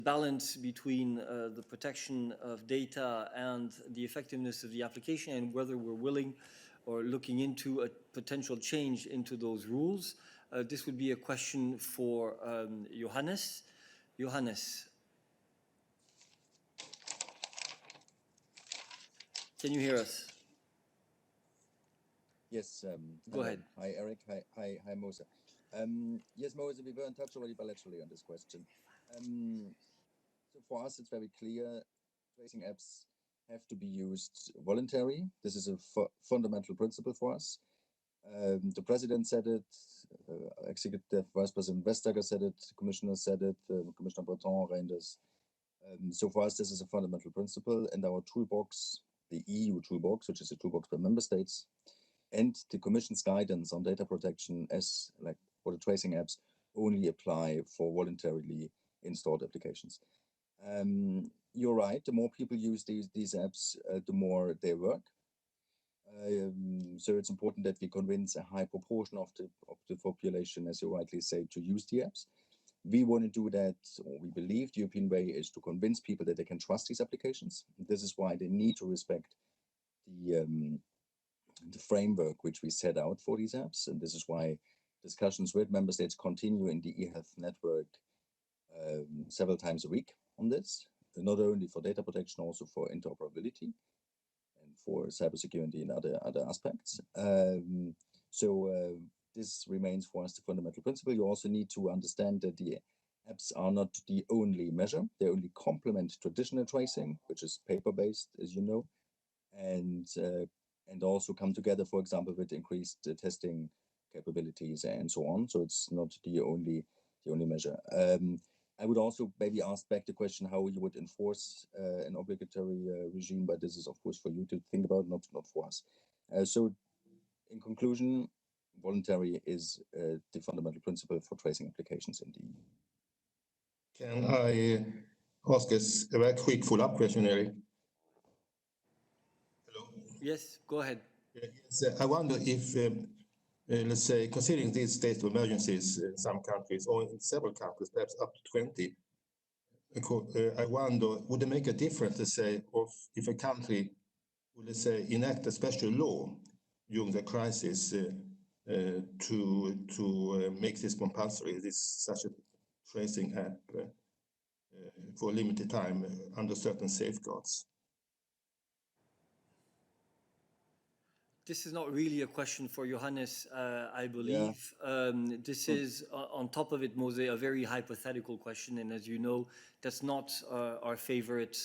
balance between the protection of data and the effectiveness of the application, and whether we're willing or looking into a potential change into those rules. This would be a question for Johannes. Johannes, can you hear us? Yes. Go ahead. Hi, Eric. Hi, Mosa. Yes, Mosa, we were in touch already bilaterally on this question. So for us, it's very clear. Tracing apps have to be used voluntary. This is a fundamental principle for us. The president said it, Executive Vice President Vestager said it, Commissioner said it, Commissioner Breton, Reinders. So for us, this is a fundamental principle, and our toolbox, the EU toolbox, which is a toolbox by member states, and the Commission's guidance on data protection as like for the tracing apps only apply for voluntarily installed applications. You're right, the more people use these apps, the more they work. So it's important that we convince a high proportion of the population, as you rightly say, to use the apps. We want to do that, or we believe the European way is to convince people that they can trust these applications. This is why they need to respect the framework which we set out for these apps, and this is why discussions with member states continue in the eHealth network several times a week on this, not only for data protection, also for interoperability and for cybersecurity and other aspects. This remains for us the fundamental principle. You also need to understand that the apps are not the only measure; they only complement traditional tracing, which is paper-based, as you know, and also come together, for example, with increased testing capabilities and so on. So it's not the only measure. I would also maybe ask back the question how you would enforce an obligatory regime, but this is of course for you to think about, not for us. So in conclusion, voluntary is the fundamental principle for tracing applications in the EU. Can I ask a very quick follow-up question, Eric? Hello? Yes, go ahead. Yes, I wonder if, let's say, considering these state of emergencies in some countries, or in several countries, perhaps up to 20, I wonder, would it make a difference, let's say, if a country would, let's say, enact a special law during the crisis to make this compulsory, such a tracing app for a limited time under certain safeguards? This is not really a question for Johannes, I believe. Yeah. This is, on top of it, Mose, a very hypothetical question. And as you know, that's not our favorite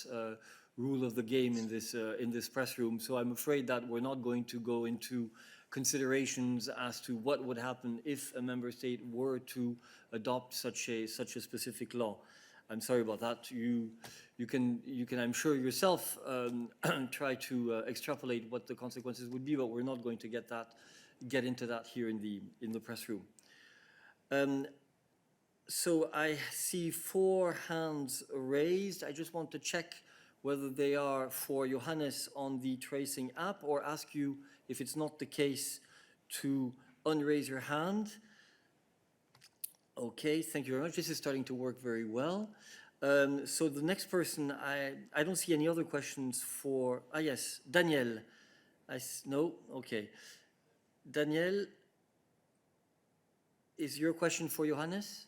rule of the game in this press room. So I'm afraid that we're not going to go into considerations as to what would happen if a member state were to adopt such a specific law. I'm sorry about that. You can, I'm sure yourself, try to extrapolate what the consequences would be, but we're not going to get into that here in the press room. So I see 4 hands raised. I just want to check whether they are for Johannes on the tracing app, or ask you, if it's not the case, to unraise your hand. Okay, thank you very much. This is starting to work very well. So the next person, I don't see any other questions for, yes, Daniel. No, okay. Daniel, is your question for Johannes?